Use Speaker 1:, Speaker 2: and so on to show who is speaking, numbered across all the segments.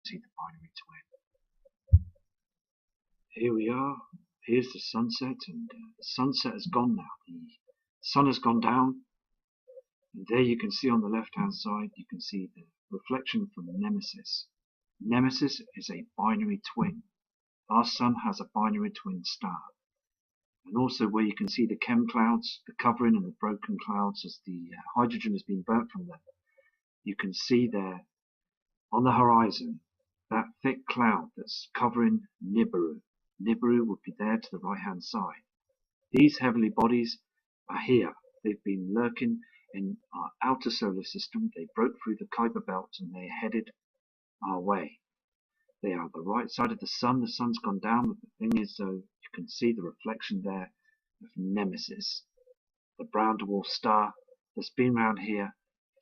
Speaker 1: see the binary twin. Here we are. Here's the sunset, and the sunset has gone now. The sun has gone down, and there you can see on the left-hand side, you can see the reflection from Nemesis. Nemesis is a binary twin. Our sun has a binary twin star. And also where you can see the chem clouds, the covering and the broken clouds as the hydrogen has been burnt from them. You can see there on the horizon that thick cloud that's covering Nibiru. Nibiru would be there to the right hand side. These heavenly bodies are here. They've been lurking in our outer solar system. They broke through the Kuiper belt and they headed our way. They are the right side of the sun. The sun's gone down, but the thing is, though, you can see the reflection there of Nemesis, the brown dwarf star that's been around here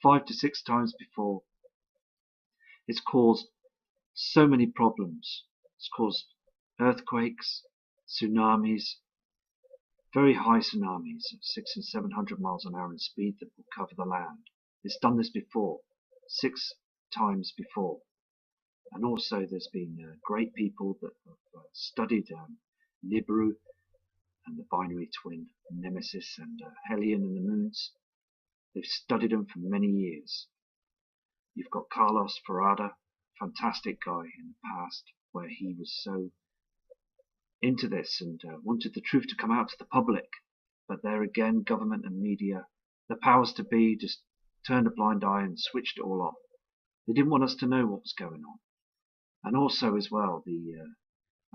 Speaker 1: 5 to 6 times before. It's caused so many problems. It's caused earthquakes, tsunamis, very high tsunamis of 600 and 700 miles an hour in speed that will cover the land. It's done this before, 6 times before. And also there's been great people that have studied Nibiru and the binary twin Nemesis and Helion and the moons. They've studied them for many years. You've got Carlos Ferrada, fantastic guy in the past, where he was so into this and wanted the truth to come out to the public. But there again, government and media, the powers to be, just turned a blind eye and switched it all off. They didn't want us to know what was going on. And also as well,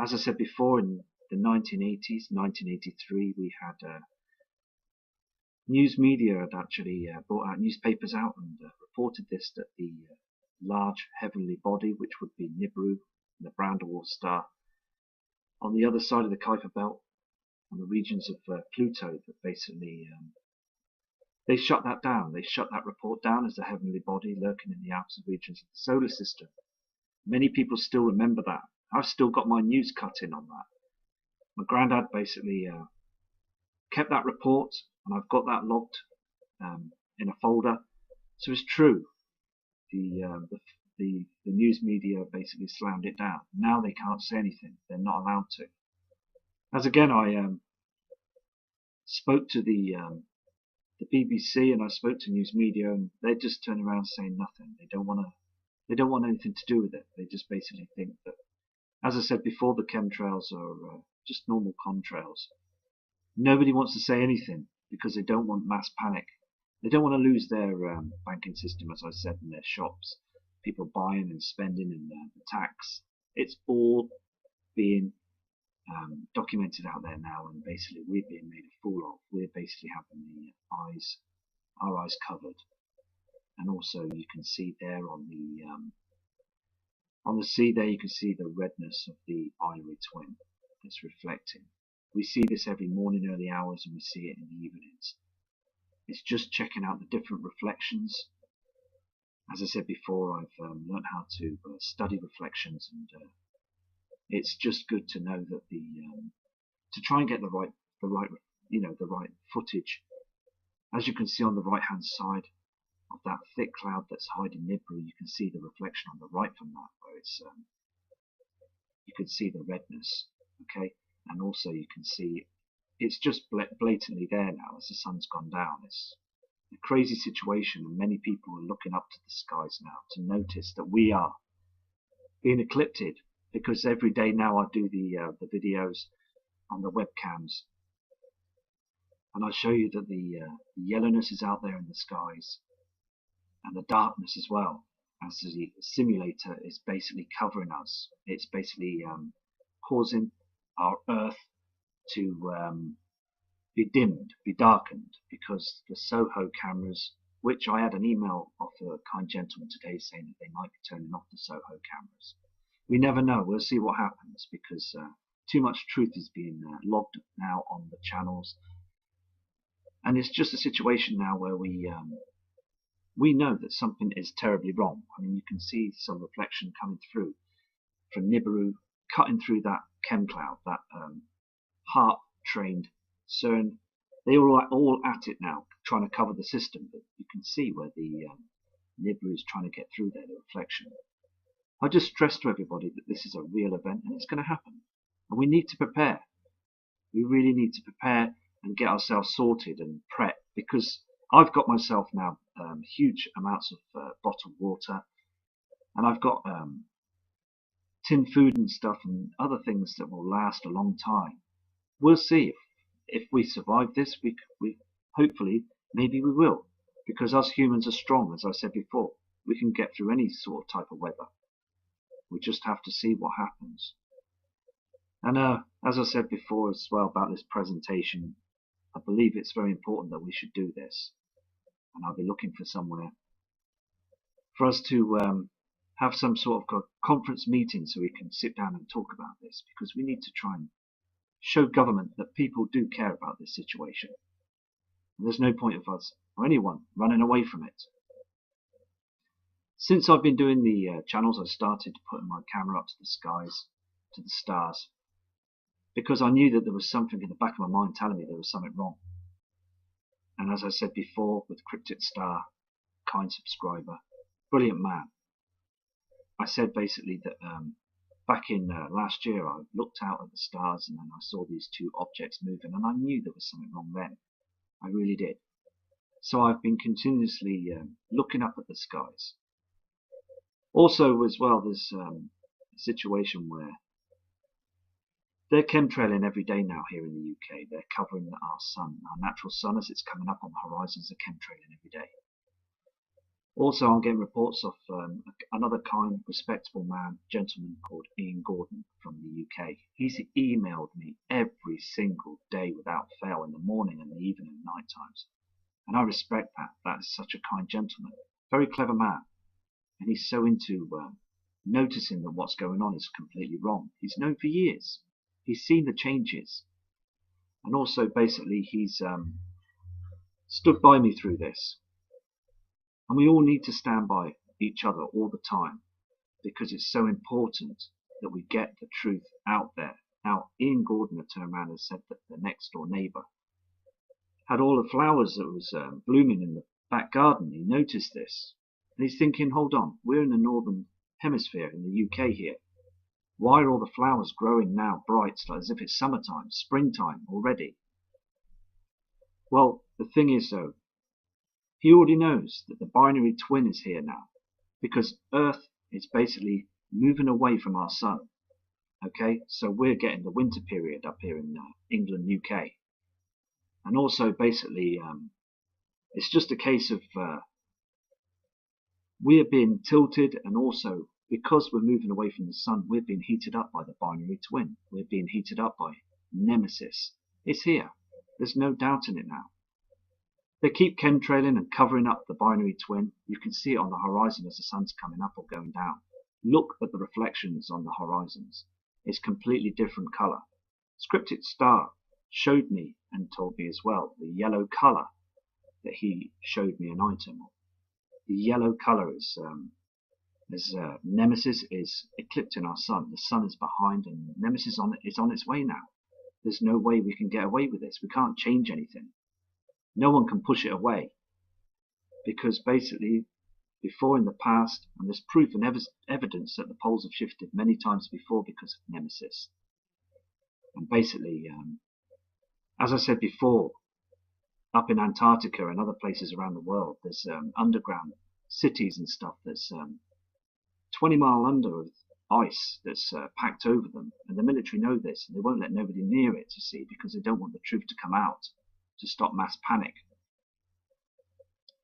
Speaker 1: as I said before, in the 1980s, 1983, we had news media had actually brought out newspapers out and reported this, that the large heavenly body, which would be Nibiru, the brown dwarf star, on the other side of the Kuiper belt, on the regions of Pluto, that basically they shut that down. They shut that report down as a heavenly body lurking in the outer regions of the solar system. Many people still remember that. I've still got my news cut in on that. My granddad basically kept that report, and I've got that logged in a folder. So it's true. The news media basically slammed it down. Now they can't say anything. They're not allowed to. As again, I spoke to the BBC and I spoke to news media, and they just turn around saying nothing. They don't want anything to do with it. They just basically think that, as I said before, the chemtrails are just normal contrails. Nobody wants to say anything because they don't want mass panic. They don't want to lose their banking system, as I said, in their shops. People buying and spending and the tax. It's all being documented out there now, and basically we're being made a fool of. We're basically having our eyes covered. And also you can see there on the sea there, you can see the redness of the binary twin that's reflecting. We see this every morning, early hours, and we see it in the evenings. It's just checking out the different reflections. As I said before, I've learned how to study reflections, and it's just good to know that to try and get the right footage. As you can see on the right hand side of that thick cloud that's hiding Nibiru, you can see the reflection on the right from that, where it's you can see the redness, okay, and also you can see it's just blatantly there now as the sun's gone down. It's a crazy situation, and many people are looking up to the skies now to notice that we are being eclipsed, because every day now I do the videos on the webcams, and I show you that the yellowness is out there in the skies, and the darkness as well, as the simulator is basically covering us. It's basically causing our Earth to be dimmed, be darkened, because the Soho cameras, which I had an email off a kind gentleman today saying that they might be turning off the Soho cameras. We never know. We'll see what happens, because too much truth is being logged now on the channels, and it's just a situation now where we know that something is terribly wrong. I mean, you can see some reflection coming through from Nibiru, cutting through that chem cloud, that heart-trained CERN. They're all at it now, trying to cover the system, but you can see where the Nibiru is trying to get through there, the reflection. I just stress to everybody that this is a real event and it's going to happen. And we need to prepare. We really need to prepare and get ourselves sorted and prep, because I've got myself now huge amounts of bottled water, and I've got tin food and stuff and other things that will last a long time. We'll see if we survive this. We hopefully, maybe we will, because us humans are strong, as I said before. We can get through any sort of type of weather. We just have to see what happens. And as I said before as well about this presentation, I believe it's very important that we should do this. And I'll be looking for somewhere for us to have some sort of conference meeting so we can sit down and talk about this, because we need to try and show government that people do care about this situation. And there's no point of us or anyone running away from it. Since I've been doing the channels, I started putting my camera up to the skies, to the stars, because I knew that there was something in the back of my mind telling me there was something wrong. And as I said before, with Cryptic Star, kind subscriber, brilliant man, I said basically that back in last year I looked out at the stars and then I saw these two objects moving, and I knew there was something wrong then. I really did. So I've been continuously looking up at the skies. Also as well, there's a situation where they're chemtrailing every day now here in the UK. They're covering our sun, our natural sun, as it's coming up on the horizons. They're chemtrailing every day. Also, I'm getting reports of another kind, respectable man, gentleman called Ian Gordon from the UK. He's emailed me every single day without fail, in the morning and the evening and night times. And I respect that. That is such a kind gentleman. Very clever man. And he's so into noticing that what's going on is completely wrong. He's known for years. He's seen the changes. And also, basically, he's stood by me through this. And we all need to stand by each other all the time, because it's so important that we get the truth out there. Now, Ian Gordon had turned around and said that the next door neighbour had all the flowers that was blooming in the back garden. He noticed this. And he's thinking, hold on, we're in the northern hemisphere in the UK here. Why are all the flowers growing now bright, as if it's summertime, springtime already? Well, the thing is though, he already knows that the binary twin is here now, because Earth is basically moving away from our sun. Okay, so we're getting the winter period up here in England, UK. And also basically, it's just a case of we are being tilted, and also because we're moving away from the sun, we're being heated up by the binary twin. We're being heated up by Nemesis. It's here. There's no doubt in it now. They keep chemtrailing and covering up the binary twin. You can see it on the horizon as the sun's coming up or going down. Look at the reflections on the horizons. It's completely different colour. Cryptic Star showed me and told me as well the yellow colour that he showed me an item of. The yellow colour is Nemesis is eclipsing our sun. The sun is behind and Nemesis is on its way now. There's no way we can get away with this. We can't change anything. No one can push it away, because basically before in the past, and there's proof and evidence that the poles have shifted many times before because of Nemesis. And basically, as I said before, up in Antarctica and other places around the world, there's underground cities and stuff that's 20 miles under of ice that's packed over them, and the military know this and they won't let nobody near it, you see, because they don't want the truth to come out, to stop mass panic.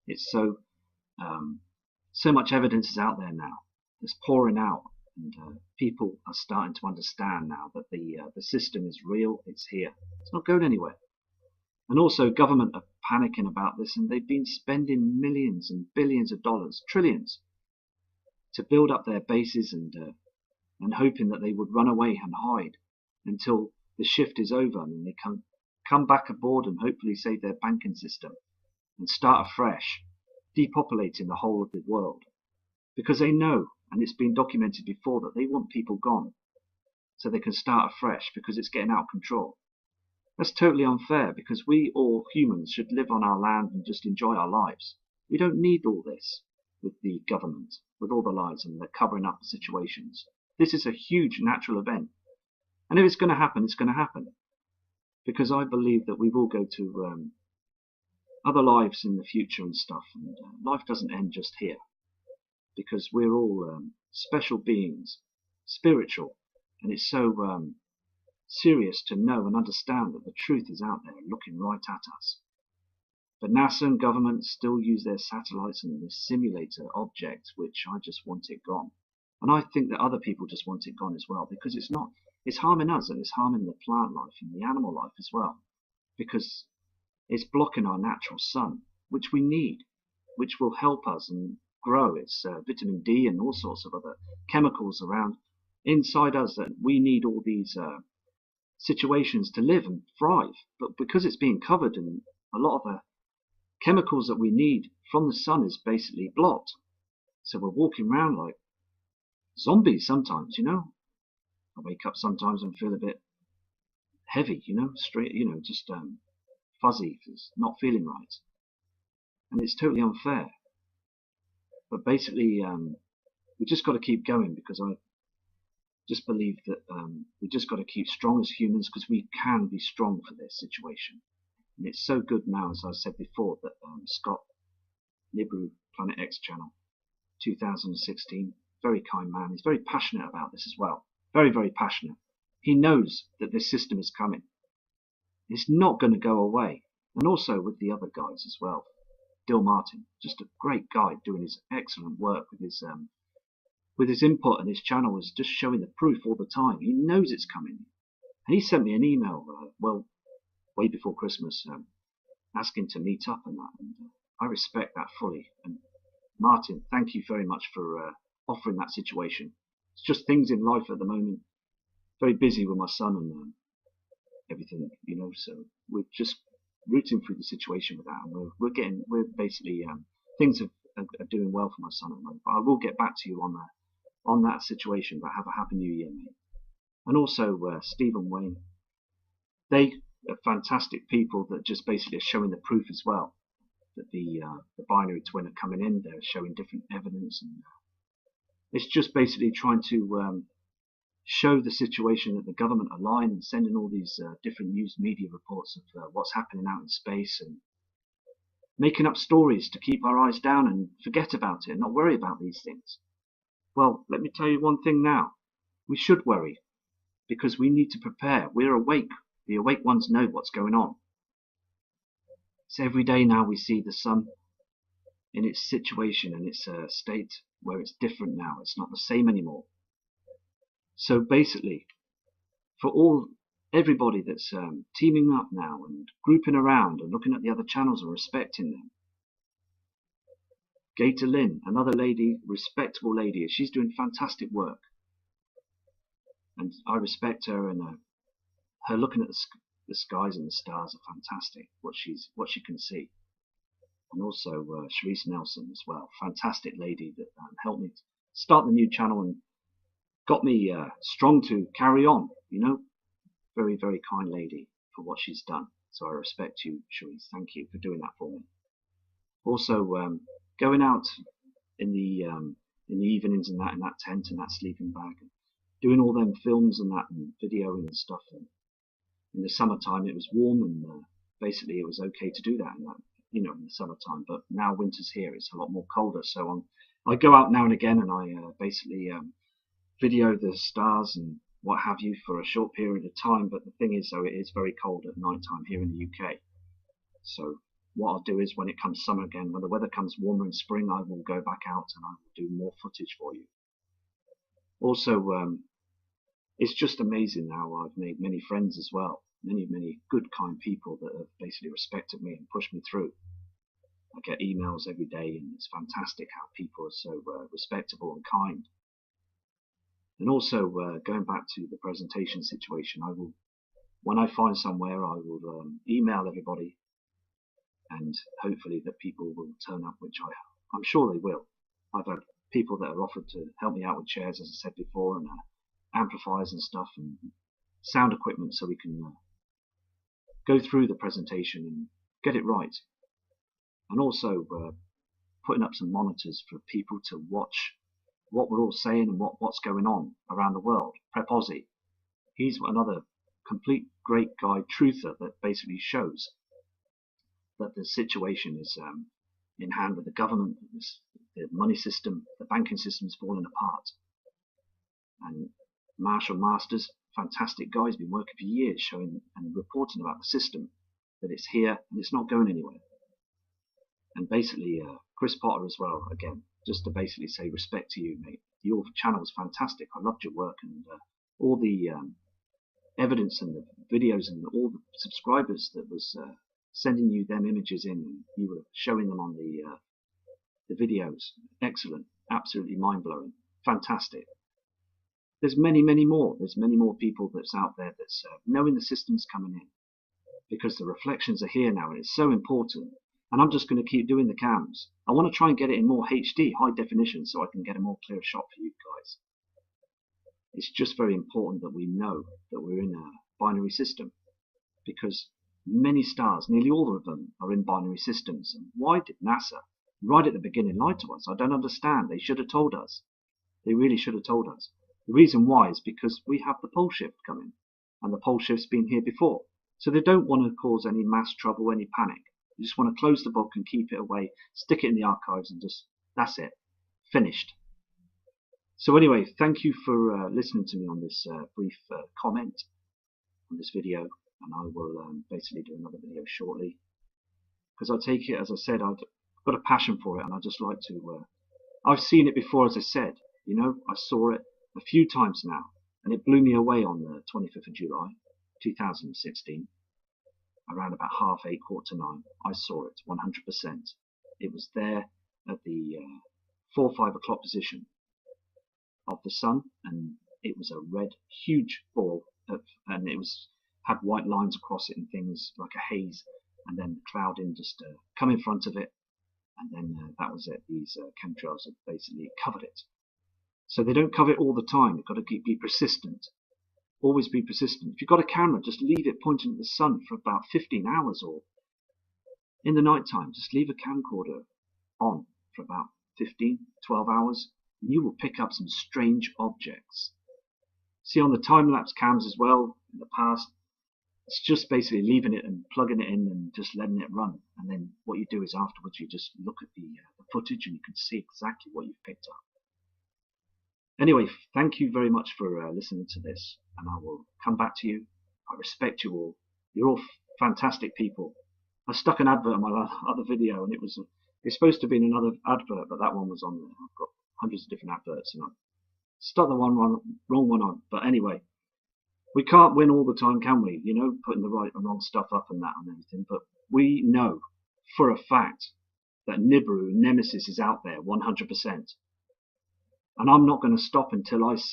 Speaker 1: It's so much evidence is out there now. It's pouring out, and people are starting to understand now that the system is real. It's here. It's not going anywhere. And also, government are panicking about this, and they've been spending millions and billions of dollars, trillions, to build up their bases and hoping that they would run away and hide until the shift is over, and they come back aboard and hopefully save their banking system and start afresh, depopulating the whole of the world. Because they know, and it's been documented before, that they want people gone so they can start afresh, because it's getting out of control. That's totally unfair, because we all humans should live on our land and just enjoy our lives. We don't need all this. with the government, with all the lies, and they're covering up the situations. This is a huge natural event. And if it's going to happen, it's going to happen. Because I believe that we will go to other lives in the future and stuff. And life doesn't end just here. Because we're all special beings, spiritual. And it's so serious to know and understand that the truth is out there looking right at us. But NASA and government still use their satellites and this simulator object, which I just want it gone. And I think that other people just want it gone as well, because it's harming us, and it's harming the plant life and the animal life as well, because it's blocking our natural sun, which we need, which will help us and grow. It's vitamin D and all sorts of other chemicals around inside us that we need all these situations to live and thrive. But because it's being covered, and a lot of the chemicals that we need from the sun is basically blocked, so we're walking around like zombies sometimes, you know. I wake up sometimes and feel a bit heavy, you know, just fuzzy, just not feeling right. And it's totally unfair. But basically, we just got to keep going, because I just believe that we just got to keep strong as humans, because we can be strong for this situation. And it's so good now, as I said before, that Scott Nibru, Planet X channel, 2016, very kind man. He's very passionate about this as well. Very, very passionate. He knows that this system is coming. It's not going to go away. And also with the other guys as well. Dill Martin, just a great guy doing his excellent work with his input, and his channel is just showing the proof all the time. He knows it's coming. And he sent me an email, way before Christmas, asking to meet up and that. And I respect that fully. And Martin, thank you very much for offering that situation. It's just things in life at the moment. Very busy with my son and everything, you know. So we're just rooting through the situation with that, and we're basically things are doing well for my son at the moment. But I will get back to you on that situation. But have a happy New Year, mate. And also Steve and Wayne, they are fantastic people that just basically are showing the proof as well. That the binary twin are coming in, they're showing different evidence, and it's just basically trying to show the situation that the government are lying and sending all these different news media reports of what's happening out in space, and making up stories to keep our eyes down and forget about it and not worry about these things. Well, let me tell you one thing now. We should worry, because we need to prepare. We're awake. The awake ones know what's going on. So every day now we see the sun in its situation and its state where it's different now. It's not the same anymore. So basically, for everybody that's teaming up now and grouping around and looking at the other channels and respecting them, Gator Lynn, another lady, respectable lady, she's doing fantastic work, and I respect her, and her looking at the skies and the stars are fantastic. What she can see. And also Sharice Nelson as well, fantastic lady that helped me start the new channel and got me strong to carry on, you know. Very, very kind lady for what she's done. So I respect you, Sharice. Thank you for doing that for me. Also going out in the evenings and that in that tent and that sleeping bag, and doing all them films and that and videoing and stuff. And in the summertime it was warm, and basically it was okay to do that in that, you know, in the summertime. But now winter's here, it's a lot more colder. So I go out now and again, and I basically video the stars and what have you for a short period of time. But the thing is, though, it is very cold at night time here in the UK. So what I'll do is, when it comes summer again, when the weather comes warmer in spring, I will go back out and I will do more footage for you. Also, it's just amazing now. I've made many friends as well. Many good, kind people that have basically respected me and pushed me through. I get emails every day, and it's fantastic how people are so respectable and kind. And also, going back to the presentation situation, I will, when I find somewhere, I will email everybody, and hopefully that people will turn up, which I'm sure they will. I've had people that are offered to help me out with chairs, as I said before, and amplifiers and stuff, and sound equipment, so we can go through the presentation and get it right. And also putting up some monitors for people to watch what we're all saying and what's going on around the world. Prep Aussie, he's another complete great guy, truther, that basically shows that the situation is in hand with the government, the money system, the banking system is falling apart. And Marshall Masters, fantastic guy, he's been working for years showing and reporting about the system, that it's here and it's not going anywhere. And basically Chris Potter as well, again, just to basically say respect to you, mate. Your channel was fantastic. I loved your work, and all the evidence and the videos and all the subscribers that was sending you them images in, and you were showing them on the videos. Excellent, absolutely mind-blowing, fantastic. There's many more. There's many more people that's out there that's knowing the system's coming in, because the reflections are here now, and it's so important. And I'm just going to keep doing the cams. I want to try and get it in more HD, high definition, so I can get a more clear shot for you guys. It's just very important that we know that we're in a binary system, because many stars, nearly all of them, are in binary systems. And why did NASA, right at the beginning, lie to us? I don't understand. They should have told us. They really should have told us. The reason why is because we have the pole shift coming, and the pole shift's been here before. So they don't want to cause any mass trouble, any panic. They just want to close the book and keep it away, stick it in the archives, and just, that's it, finished. So anyway, thank you for listening to me on this brief comment on this video, and I will basically do another video shortly, because I take it, as I said, I've got a passion for it, and I just like to, I've seen it before, as I said, you know, I saw it a few times now, and it blew me away on the 25th of July 2016. Around about 8:30, 9:15, I saw it 100%. It was there at the 4 or 5 o'clock position of the sun, and it was a red, huge ball, and it had white lines across it and things like a haze, and then the clouding just come in front of it, and then that was it. These chemtrails had basically covered it. So they don't cover it all the time. You've got to be persistent. Always be persistent. If you've got a camera, just leave it pointing at the sun for about 15 hours, or in the night time, just leave a camcorder on for about 15, 12 hours, and you will pick up some strange objects. See, on the time-lapse cams as well, in the past, it's just basically leaving it and plugging it in and just letting it run. And then what you do is afterwards you just look at the footage and you can see exactly what you've picked up. Anyway, thank you very much for listening to this, and I will come back to you. I respect you all. You're all fantastic people. I stuck an advert on my other video, and it's supposed to be in another advert, but that one was on there. I've got hundreds of different adverts, and I stuck the wrong one on. But anyway, we can't win all the time, can we? You know, putting the right and wrong stuff up and that and everything. But we know for a fact that Nibiru, Nemesis, is out there 100%. And I'm not going to stop until I see